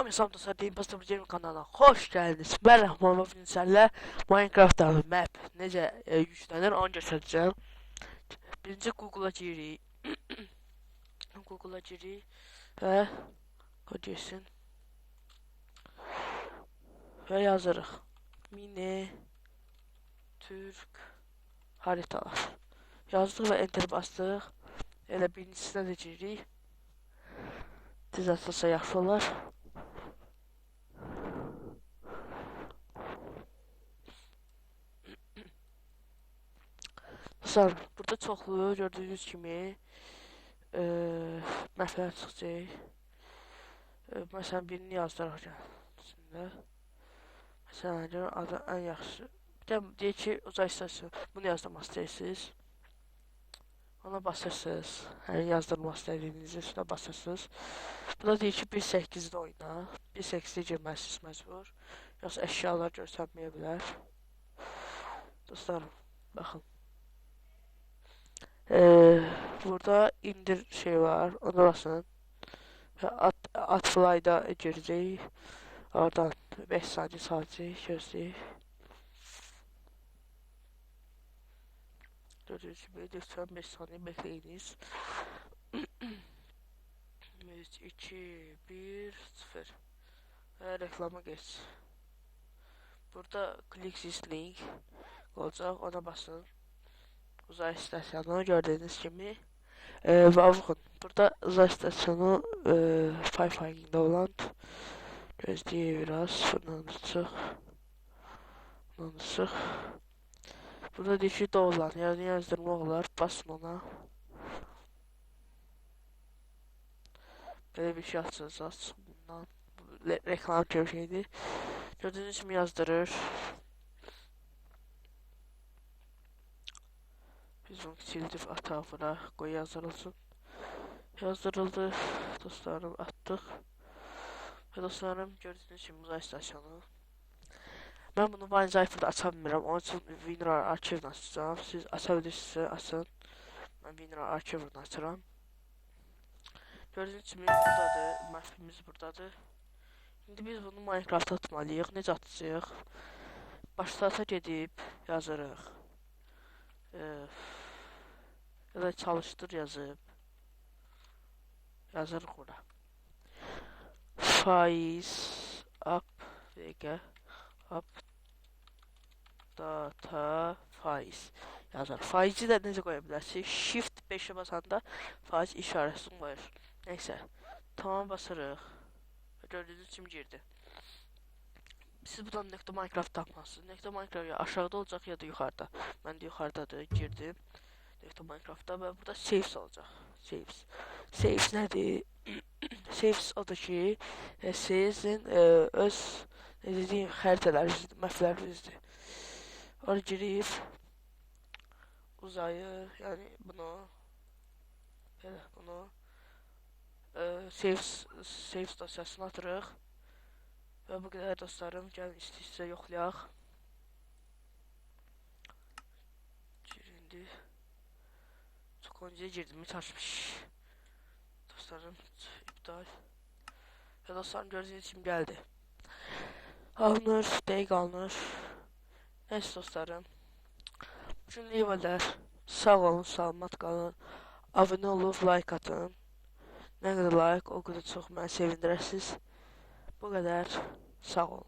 Hamı dostlar, Deyim Pastor Game kanalına hoş geldiniz. Ben Rahman və sizlərlə Minecraft'da map necə yüklənir onu göstərəcəm. Birinci Google'a giririk. Google'a giririk və o girsin və yazırıq. Mini Türk haritalar. Yazdıq və enter bastıq. Elə birincisinə də giririk. Tez atılsa yaxşı olar. Dostlar, burada çoxlu gördüyünüz kimi məhvələr çıxacaq. Məsələn, birini yazdıraq gəlsin. Məsələn, adı ən yaxşı. Deyək ki, uzay istasyonu. Bunu yazdırmaq istəyirsiniz. Ona basırsınız. Hər yazdırmaq istədiyinizin üstünə basırsınız. Burada deyək ki, 1.8-də oyna. 1.8-də girməlisiniz məcbur. Yoxsa əşyalar görsənməyə bilər. Dostlarım, baxın. Burada indir şey var. Ona basın. At fly'da girəcək. Oradan 5 saniye sadəcə gözləyik. Gördüyünüz gibi lütfen 5 saniye bekleyiniz. 3, 2, 1, 0. Ve reklama geç. Burada click this link olacak. Ona basın. Uzay istasyonu gördüğünüz gibi. Ve bakın. Burada uzay istasyonu Firefight'da olan. Gözleyeyim biraz. Bundan çık. Burada dişi doğulan, yani yazdırmaq olar, basın ona. Böyle bir şey açacağız bundan. Reklam gibi şeydi. Gördüğünüz gibi yazdırır. Biz bunu sildik atağına, koy yazdırılsın. Yazdırıldı. Dostlarım attık. Ve dostlarım gördüğünüz gibi uzay istasyonu. Ben bunu Minecraft'da aça bilmirəm. Onun için WinRAR arşivini açacağım. Siz aça bilirsinizsə açın. Ben WinRAR arşivini açıram. Gördüğünüz gibi buradadır. Mapimiz buradadır. Şimdi biz bunu Minecraft'a atmalıyıq. Necə atacağıq? Başlata gedib yazırıq. Ya da çalışdır yazıb. Yazırıq bura. Faiz up vega up data faiz yazar. Faizi de necə qoya bilərsiniz? Shift 5'e basanda faiz işarəsini qoyur. Neyse. Tamam basırıq. Gördüğünüz kimi girdi. Siz buradan Necto Minecraft tapmalısınız. Necto Minecraft ya aşağıda olacaq ya da yuxarıda. Mən də yuxarıdadır. Girdim. Necto Minecraft'da və burada saves olacaq. Saves nədir? Saves odur ki, sizin öz dediyim xəritələrinizdir, məhvlərinizdir. Oraya girib uzayı, yəni bunu saves dosyasına atırıq. Və bu qədər dostlarım, gəlin istəyirsə yoxlayaq. Girindi. Çox öncə girdim, hiç açmış. Dostlarım, iptal. Və dostlarım gördüyünüz kimi gəldi. Alınır, dəqiq alınır. Neyse dostlarım. Bugün iyi var. Sağ olun, salamat qalın. Abone olub, like atın. Nə qədər like, o qədər çox məni sevindirəsiniz. Bu qədər. Sağ olun.